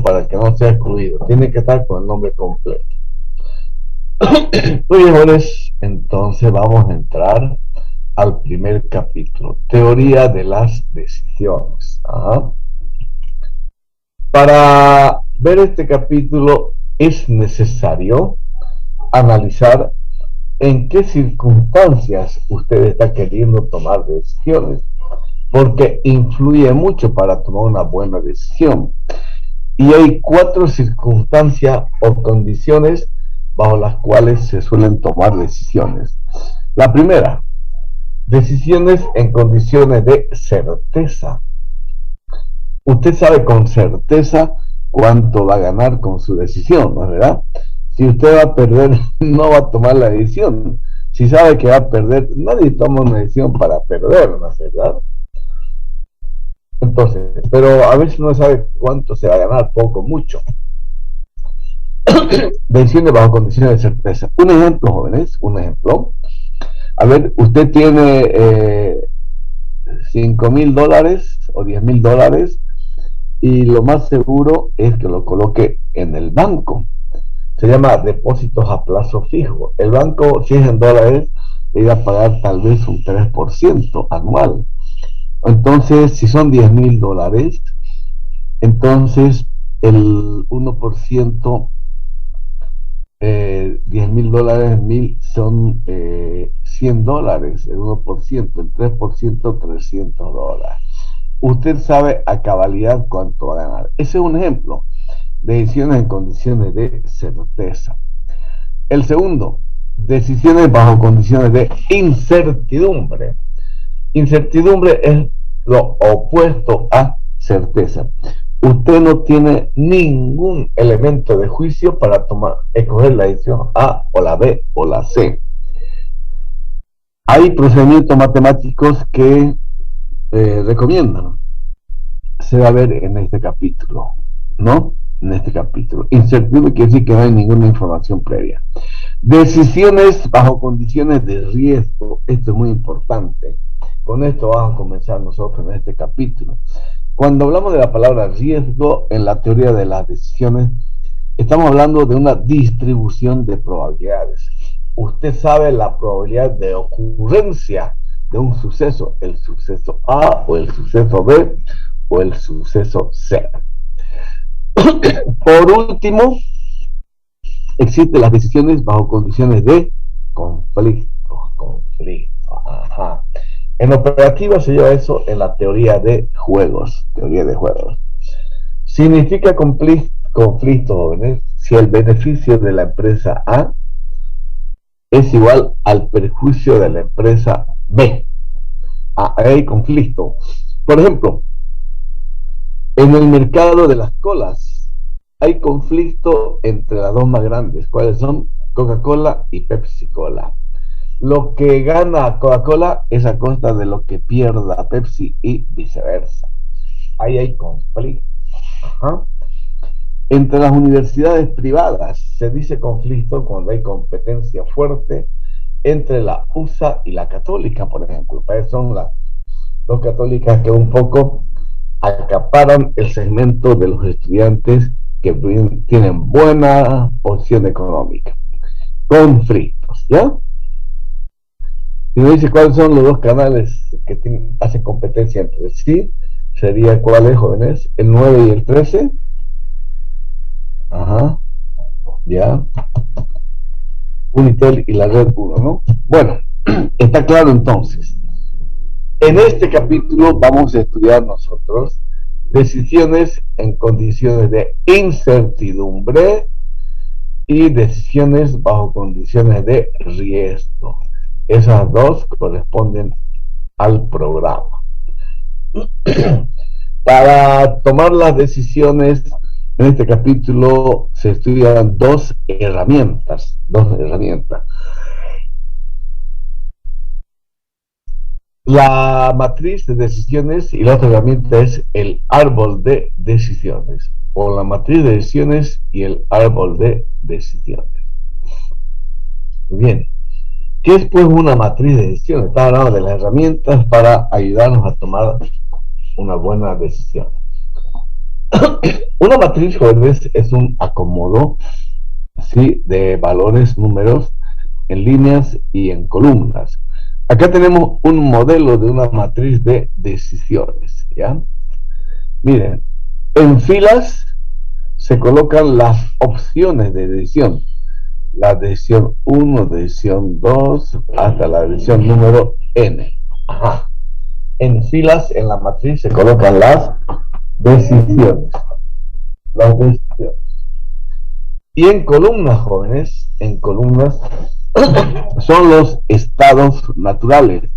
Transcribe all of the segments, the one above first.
para que no sea excluido. Tiene que estar con el nombre completo. Muy bien, jóvenes, entonces vamos a entrar al primer capítulo, teoría de las decisiones. Ajá. Para ver este capítulo es necesario analizar en qué circunstancias usted está queriendo tomar decisiones, porque influye mucho para tomar una buena decisión. Y hay 4 circunstancias o condiciones bajo las cuales se suelen tomar decisiones. La primera, decisiones en condiciones de certeza. Usted sabe con certeza cuánto va a ganar con su decisión, ¿no es verdad? Si usted va a perder, no va a tomar la decisión. Si sabe que va a perder, nadie toma una decisión para perder, ¿no es verdad? Entonces, pero a veces no sabe cuánto se va a ganar, poco, mucho. Decisiones bajo condiciones de certeza. Un ejemplo, jóvenes, un ejemplo. A ver, usted tiene $5,000 o $10,000 y lo más seguro es que lo coloque en el banco. Se llama depósitos a plazo fijo. El banco, si es en dólares, le iba a pagar tal vez un 3% anual. Entonces, si son $10,000, entonces el 1%, $10,000, 1,000 son $100, el 1%, el 3%, $300. Usted sabe a cabalidad cuánto va a ganar. Ese es un ejemplo de decisiones en condiciones de certeza. El segundo, decisiones bajo condiciones de incertidumbre. Incertidumbre es lo opuesto a certeza. Usted no tiene ningún elemento de juicio para escoger la decisión A o la B o la C. Hay procedimientos matemáticos que recomiendan. Se va a ver en este capítulo, ¿no? En este capítulo. Incertidumbre quiere decir que no hay ninguna información previa. Decisiones bajo condiciones de riesgo. Esto es muy importante. Con esto vamos a comenzar nosotros en este capítulo. Cuando hablamos de la palabra riesgo en la teoría de las decisiones, estamos hablando de una distribución de probabilidades. Usted sabe la probabilidad de ocurrencia de un suceso, el suceso A o el suceso B o el suceso C. Por último, existen las decisiones bajo condiciones de conflicto. Ajá. En operativa se lleva eso en la teoría de juegos. Significa conflicto, jóvenes, si el beneficio de la empresa A es igual al perjuicio de la empresa B. Hay conflicto. Por ejemplo, en el mercado de las colas hay conflicto entre las dos más grandes. ¿Cuáles son? Coca-Cola y Pepsi-Cola. Lo que gana Coca-Cola es a costa de lo que pierda Pepsi y viceversa. Ahí hay conflicto. Ajá. Entre las universidades privadas se dice conflicto cuando hay competencia fuerte entre la USA y la católica, por ejemplo. Son las dos católicas que un poco acaparan el segmento de los estudiantes que tienen buena posición económica. Conflictos, ¿ya? Si me dice cuáles son los dos canales que hacen competencia entre sí, sería cuáles, jóvenes, el 9 y el 13. Ajá, ya. Unitel y la red 1, ¿no? Bueno, está claro entonces. En este capítulo vamos a estudiar nosotros decisiones en condiciones de incertidumbre y decisiones bajo condiciones de riesgo. Esas dos corresponden al programa. Para tomar las decisiones en este capítulo se estudian dos herramientas. La matriz de decisiones y la otra herramienta es el árbol de decisiones, o la matriz de decisiones y el árbol de decisiones. Muy bien. ¿Qué es pues una matriz de decisiones? Está hablando de las herramientas para ayudarnos a tomar una buena decisión. Una matriz, jóvenes, es un acomodo, ¿sí?, de valores, números en líneas y en columnas. Acá tenemos un modelo de una matriz de decisiones, ¿ya? Miren, en filas se colocan las opciones de decisión. La decisión uno, decisión 2, hasta la decisión número n. Ajá. En filas en la matriz se colocan las decisiones. Las decisiones. Y en columnas, jóvenes, en columnas son los estados naturales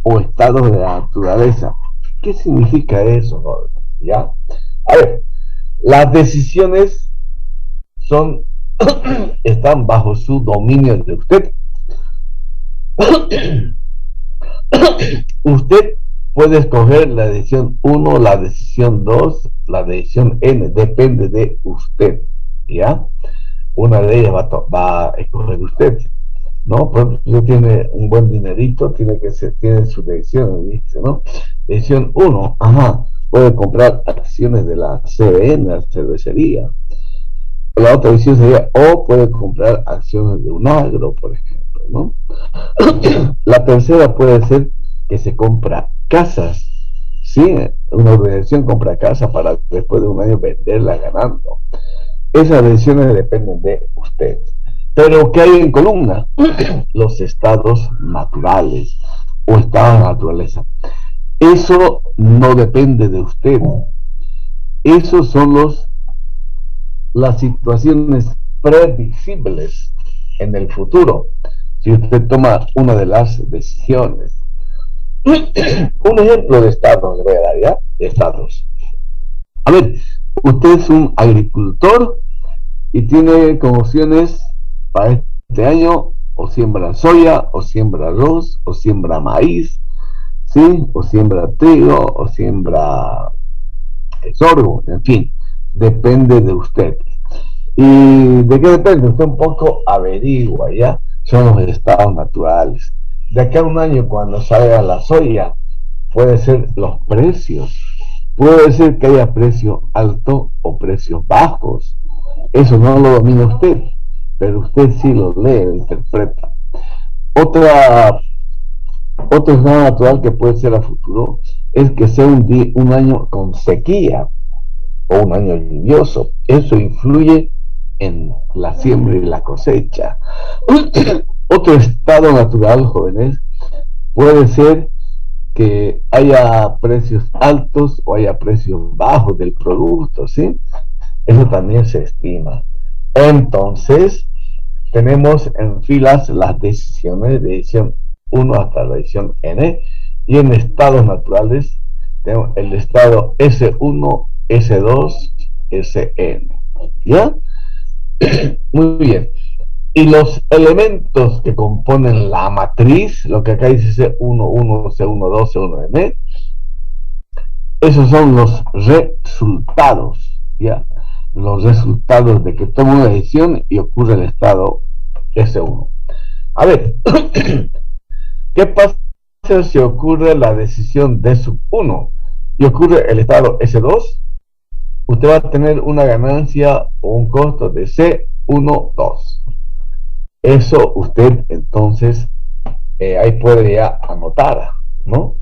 o estados de la naturaleza. ¿Qué significa eso, jóvenes? ¿Ya? A ver, las decisiones son están bajo su dominio de usted. Usted puede escoger la decisión uno, la decisión 2, la decisión n, depende de usted, ¿ya? Una de ellas va a escoger usted, ¿no? Por ejemplo, si usted tiene un buen dinerito, tiene su decisión, dice, ¿no? Decisión uno, ajá, puede comprar acciones de la CBN, la cervecería. La otra decisión sería, o puede comprar acciones de un agro, por ejemplo, ¿no? La tercera puede ser que se compra casas, ¿sí? Una organización compra casa para después de un año venderla ganando. Esas decisiones dependen de usted. Pero ¿qué hay en columna? Los estados naturales o estados de naturaleza. Eso no depende de usted. Esos son las situaciones previsibles en el futuro. Si usted toma una de las decisiones. Un ejemplo de estados le voy a dar, ¿ya? De estados. A ver, usted es un agricultor y tiene como opciones para este año: o siembra soya, o siembra arroz, o siembra maíz, ¿sí? O siembra trigo, o siembra sorgo, en fin, depende de usted. ¿Y de qué depende? Usted un poco averigua, ¿ya? Son los estados naturales. De acá a un año, cuando salga la soya, puede ser los precios. Puede ser que haya precio alto o precios bajos. Eso no lo domina usted, pero usted sí lo lee, lo interpreta. Otra, otro estado natural que puede ser a futuro es que sea un año con sequía o un año lluvioso. Eso influye en la siembra y la cosecha. Otro estado natural, jóvenes, puede ser que haya precios altos o haya precios bajos del producto, ¿sí? Eso también se estima. Entonces, tenemos en filas las decisiones de decisión uno hasta la decisión n, y en estados naturales tenemos el estado S1, S2, Sn. ¿Ya? Muy bien. Y los elementos que componen la matriz, lo que acá dice C11, C12, C1N, esos son los resultados, ¿ya? Los resultados de que toma una decisión y ocurre el estado S1. A ver, ¿qué pasa si ocurre la decisión D sub 1 y ocurre el estado S2? Usted va a tener una ganancia o un costo de C12. Eso usted entonces ahí puede ya anotar, ¿no?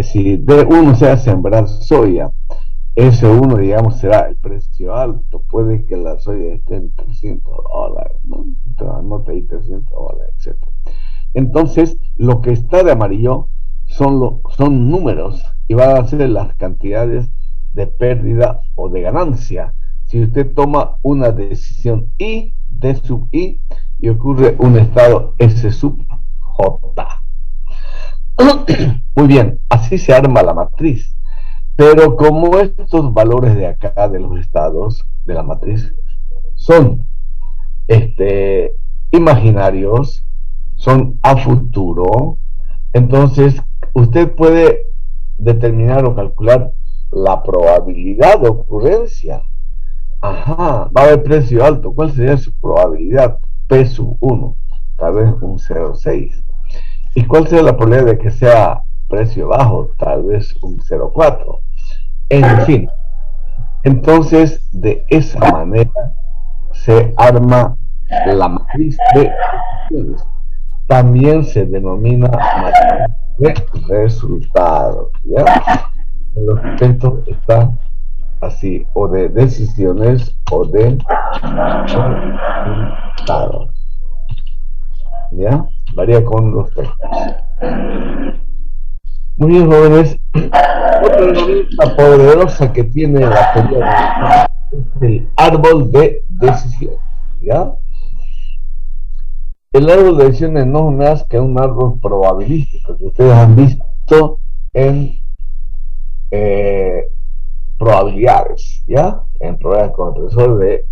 Si D1 sea sembrar soya, S1, digamos, será el precio alto. Puede que la soya esté en $300, ¿no? Entonces anota ahí $300, etc. Entonces, lo que está de amarillo son números y van a ser las cantidades de pérdida o de ganancia. Si usted toma una decisión I, D sub I, y ocurre un estado S sub J. Muy bien, así se arma la matriz. Pero como estos valores de acá, de los estados de la matriz, son imaginarios, son a futuro, entonces usted puede determinar o calcular la probabilidad de ocurrencia. Ajá, va a haber precio alto. ¿Cuál sería su probabilidad? P sub 1, tal vez un 0,6. ¿Y cuál sería la probabilidad de que sea precio bajo? Tal vez un 0,4. En fin, Entonces, de esa manera se arma la matriz de decisiones. También se denomina matriz de resultados, ¿ya? En los textos está así, o de decisiones o de resultados, ¿ya? Varía con los textos. Muy bien, jóvenes. Otra herramienta poderosa que tiene la teoría es el árbol de decisiones, ¿ya? El árbol de decisiones no es más que un árbol probabilístico que ustedes han visto en eh, probabilidades, ¿ya? En problemas con el profesor de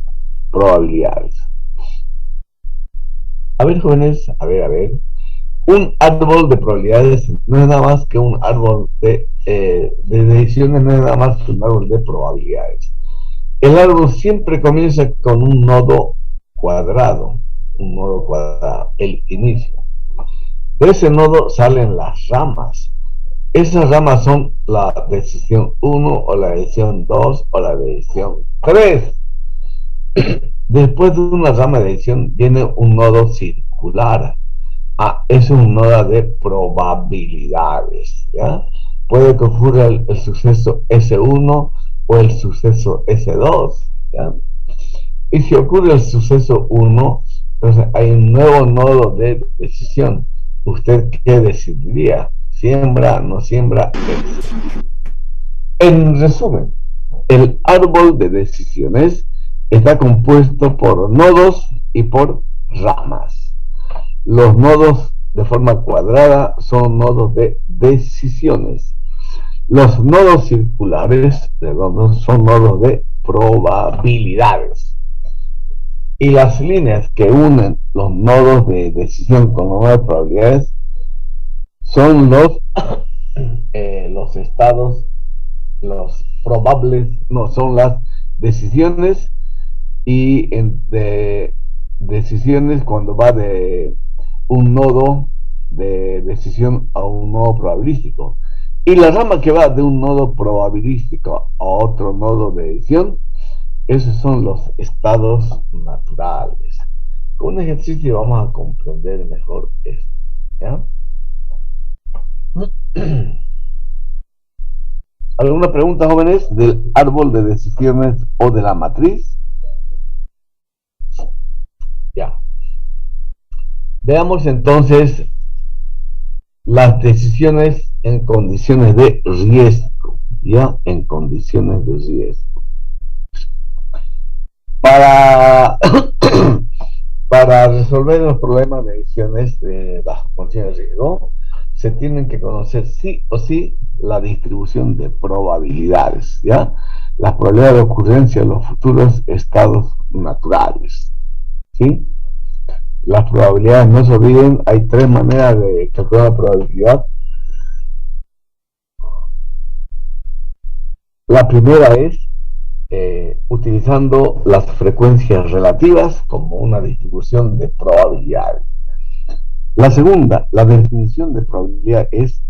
probabilidades. A ver, jóvenes, a ver. Un árbol de probabilidades no es nada más que un árbol de decisiones, no es nada más que un árbol de probabilidades. El árbol siempre comienza con un nodo cuadrado, el inicio. De ese nodo salen las ramas. Esas ramas son la decisión 1 o la decisión 2 o la decisión 3. Después de una rama de decisión viene un nodo circular. Es un nodo de probabilidades, ¿ya? Puede que ocurra el suceso S1 o el suceso S2, ¿ya? Y si ocurre el suceso 1, entonces hay un nuevo nodo de decisión. ¿Usted qué decidiría? ¿Siembra, no siembra? En resumen, el árbol de decisiones está compuesto por nodos y por ramas. Los nodos de forma cuadrada son nodos de decisiones. Los nodos circulares son nodos de probabilidades. Y las líneas que unen los nodos de decisión con los nodos de probabilidades son los estados, los probables, no, son las decisiones y de decisiones cuando va de un nodo de decisión a un nodo probabilístico. Y la rama que va de un nodo probabilístico a otro nodo de decisión, esos son los estados naturales. Con un ejercicio vamos a comprender mejor esto, ¿ya? ¿Alguna pregunta, jóvenes, del árbol de decisiones o de la matriz? Ya. Veamos entonces las decisiones en condiciones de riesgo, ¿ya? En condiciones de riesgo. Para, para resolver los problemas de decisiones bajo condiciones de riesgo, se tienen que conocer sí o sí la distribución de probabilidades, ¿ya? Las probabilidades de ocurrencia de los futuros estados naturales, ¿sí? Las probabilidades, no se olviden, hay tres maneras de calcular la probabilidad. La primera es utilizando las frecuencias relativas como una distribución de probabilidades. La segunda, la definición de probabilidad es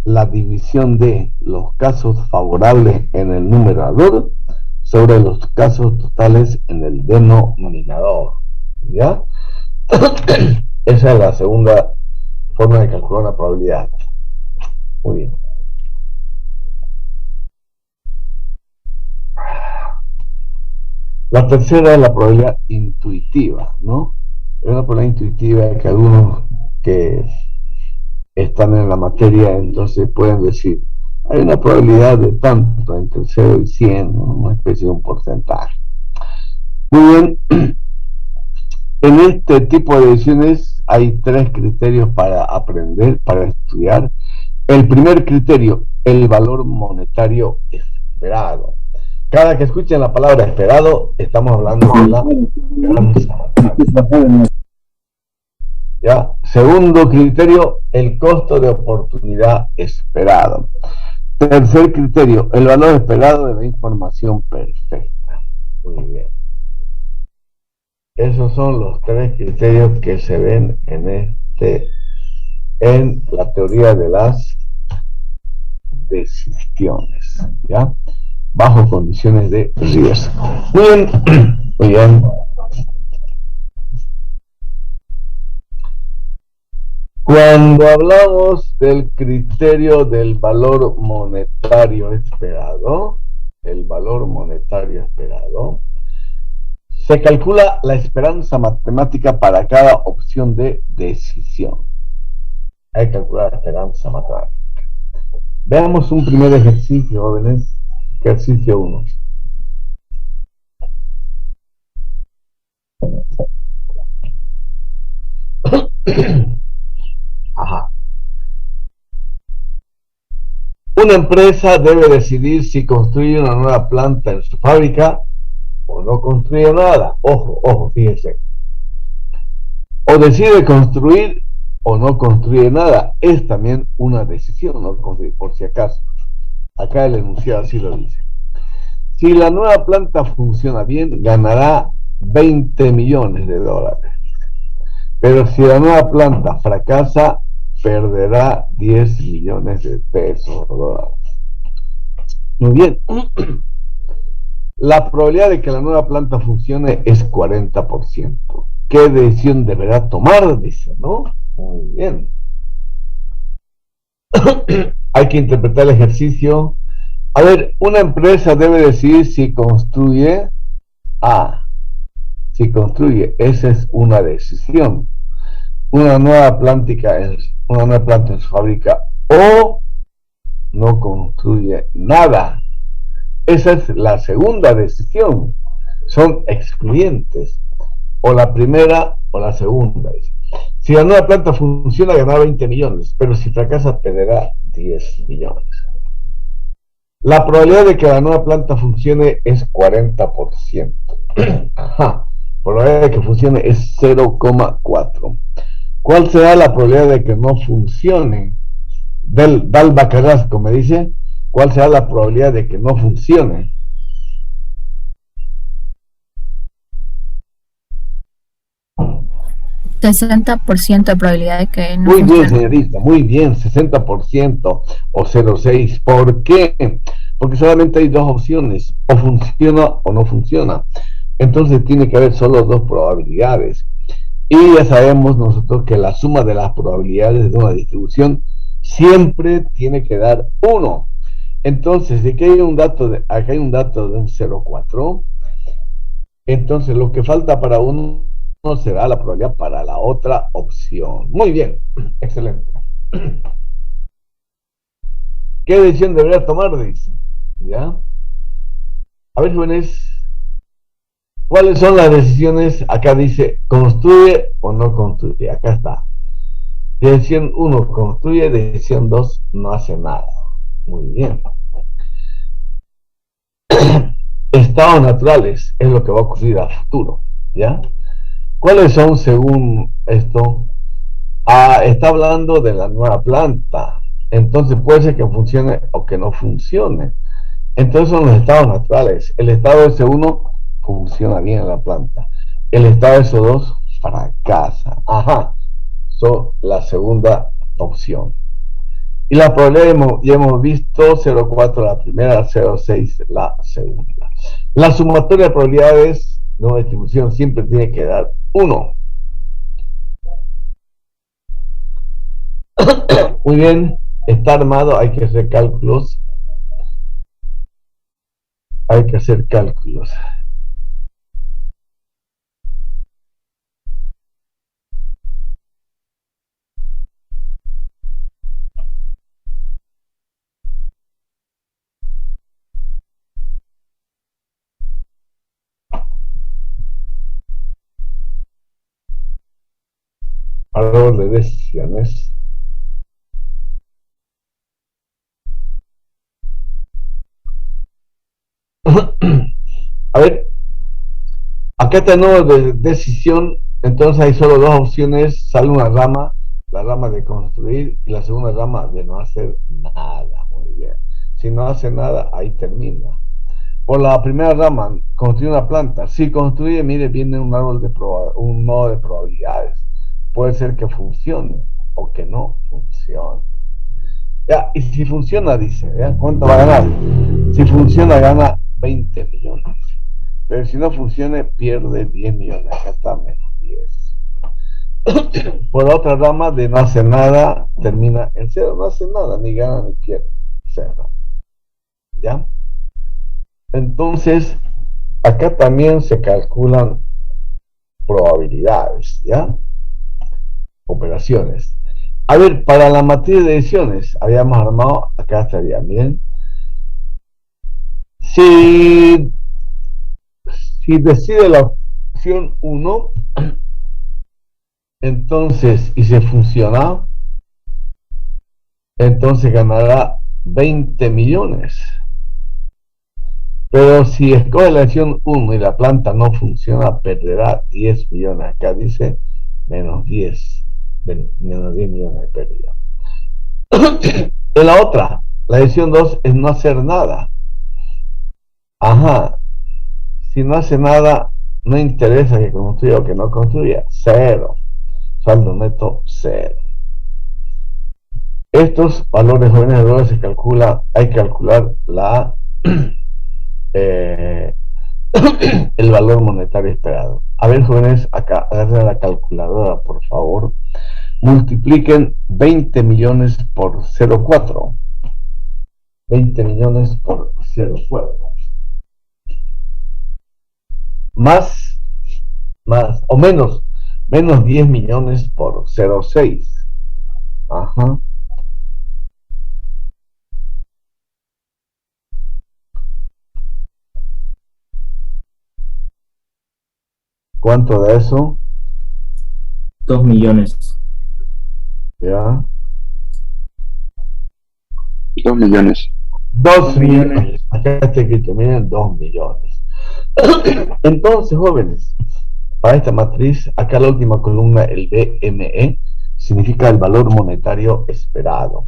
la división de los casos favorables en el numerador sobre los casos totales en el denominador, ¿ya? Esa es la segunda forma de calcular la probabilidad. Muy bien. La tercera es la probabilidad intuitiva, ¿no? Es una probabilidad intuitiva que algunos que están en la materia entonces pueden decir, hay una probabilidad de tanto entre 0 y 100, ¿no? Una especie de un porcentaje. Muy bien, en este tipo de decisiones hay tres criterios para aprender, para estudiar. El primer criterio, el valor monetario esperado. Cada que escuchen la palabra esperado, estamos hablando de la esperanza. ¿Ya? Segundo criterio, el costo de oportunidad esperado. Tercer criterio, el valor esperado de la información perfecta. Muy bien. Esos son los tres criterios que se ven en la teoría de las decisiones, ¿ya? bajo condiciones de riesgo. Muy bien, muy bien. Cuando hablamos del criterio del valor monetario esperado, el valor monetario esperado, se calcula la esperanza matemática para cada opción de decisión. Hay que calcular la esperanza matemática. Veamos un primer ejercicio, jóvenes. Ejercicio 1. Ajá. Una empresa debe decidir si construye una nueva planta en su fábrica o no construye nada. Ojo, ojo, fíjense. O decide construir o no construye nada. Es también una decisión no construir, por si acaso. Acá el enunciado así lo dice. Si la nueva planta funciona bien, ganará 20 millones de dólares. Pero si la nueva planta fracasa, perderá 10 millones de pesos o dólares. Muy bien. La probabilidad de que la nueva planta funcione es 40%. ¿Qué decisión deberá tomar? Dice, ¿no? Muy bien. Hay que interpretar el ejercicio. A ver, una empresa debe decidir si construye A. Si construye, esa es una decisión. Una nueva planta en su fábrica o no construye nada. Esa es la segunda decisión. Son excluyentes. O la primera o la segunda. Si la nueva planta funciona, ganará 20 millones, pero si fracasa, perderá 10 millones. La probabilidad de que la nueva planta funcione es 40%. Ajá. Probabilidad de que funcione es 0,4. ¿Cuál será la probabilidad de que no funcione? Dal Bacarrasco me dice, ¿cuál será la probabilidad de que no funcione? $60 de probabilidad de que no Muy bien, funcione. señorita, muy bien, 60% o 0,6. ¿Por qué? Porque solamente hay dos opciones, o funciona o no funciona. Entonces tiene que haber solo dos probabilidades. Y ya sabemos nosotros que la suma de las probabilidades de una distribución siempre tiene que dar 1. Entonces, si aquí hay un dato acá hay un dato de un 0,4, entonces lo que falta para uno será la probabilidad para la otra opción. Muy bien, excelente. ¿Qué decisión debería tomar? Dice. ¿Ya? A ver, jóvenes, ¿cuáles son las decisiones? Acá dice, ¿construye o no construye? Acá está. Decisión 1, construye. Decisión 2, no hace nada. Muy bien. Estados naturales es lo que va a ocurrir a futuro. ¿Ya? ¿Cuáles son según esto? Está hablando de la nueva planta. Entonces puede ser que funcione o que no funcione. Entonces son los estados naturales. El estado S1 funciona bien en la planta. El estado S2 fracasa. Ajá. Son la segunda opción. Y la probabilidad ya hemos visto 0,4 la primera, 0,6 la segunda. La sumatoria de probabilidades de una distribución siempre tiene que dar 1. Muy bien, está armado, hay que hacer cálculos. Hay que hacer cálculos. Árbol de decisiones. A ver, acá tenemos de decisión, entonces hay solo dos opciones, sale una rama, la rama de construir y la segunda rama de no hacer nada. Muy bien. Si no hace nada, ahí termina. Por la primera rama, construir una planta. Si construye, mire, viene un árbol un nodo de probabilidades. Puede ser que funcione o que no funcione. Ya, y si funciona, dice, ¿ya? ¿Cuánto va a ganar? Si funciona, gana 20 millones. Pero si no funciona, pierde 10 millones. Acá está menos 10. Por la otra rama de no hacer nada, termina en cero. No hace nada, ni gana ni pierde. Cero. ¿Ya? Entonces, acá también se calculan probabilidades, ¿ya? Operaciones. A ver, para la matriz de decisiones, habíamos armado, acá estaría, miren. Si, si decide la opción uno, entonces, y se funciona, entonces ganará 20 millones. Pero si escoge la opción uno y la planta no funciona, perderá 10 millones. Acá dice menos 10, menos 10 millones de pérdida. En la otra, la decisión 2 es no hacer nada. Ajá, si no hace nada, no interesa que construya o que no construya, cero. Saldo neto, cero. Estos valores jóvenes de dólares se calcula, hay que calcular eh, el valor monetario esperado. A ver, jóvenes, acá agarren la calculadora, por favor. Multipliquen 20 millones por 0,4. 20 millones por 0,4. Más, o menos 10 millones por 0,6. Ajá. ¿Cuánto de eso? 2 millones. Ya. 2 millones. 2 millones. Acá está escrito, miren, 2 millones. Entonces, jóvenes, para esta matriz, acá la última columna, el BME, significa el valor monetario esperado.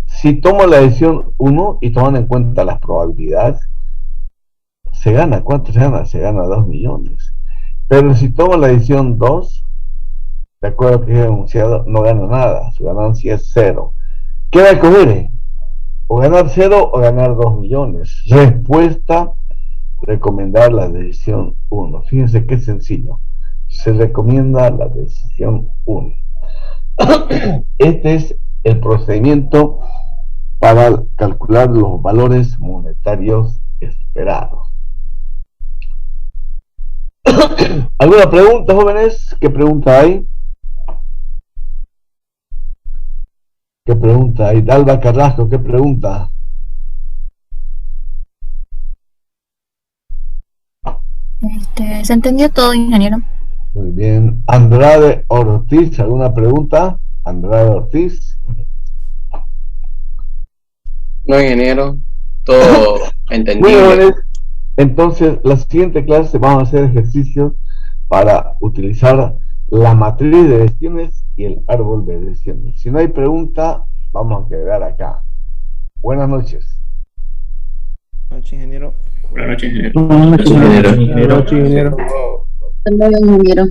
Si tomo la decisión 1 y toman en cuenta las probabilidades, se gana. ¿Cuánto se gana? Se gana 2 millones. Pero si tomo la decisión 2, de acuerdo a lo que he anunciado, no gana nada. Su ganancia es cero. ¿Qué va a coger? O ganar 0 o ganar 2 millones. Respuesta: recomendar la decisión 1. Fíjense qué sencillo. Se recomienda la decisión 1. Este es el procedimiento para calcular los valores monetarios esperados. ¿Alguna pregunta, jóvenes? ¿Qué pregunta hay? ¿Qué pregunta hay? Dalva Carrasco, ¿qué pregunta? Se entendió todo, ingeniero. Muy bien. Andrade Ortiz, ¿alguna pregunta? Andrade Ortiz. No, ingeniero, todo entendible. Bueno, entonces, la siguiente clase vamos a hacer ejercicios para utilizar la matriz de decisiones y el árbol de decisiones. Si no hay pregunta, vamos a quedar acá. Buenas noches. Buenas noches, ingeniero. Buenas noches, ingeniero. Buenas noches, ingeniero. Buenas noches, ingeniero. Ingeniero. Hasta luego, ingeniero.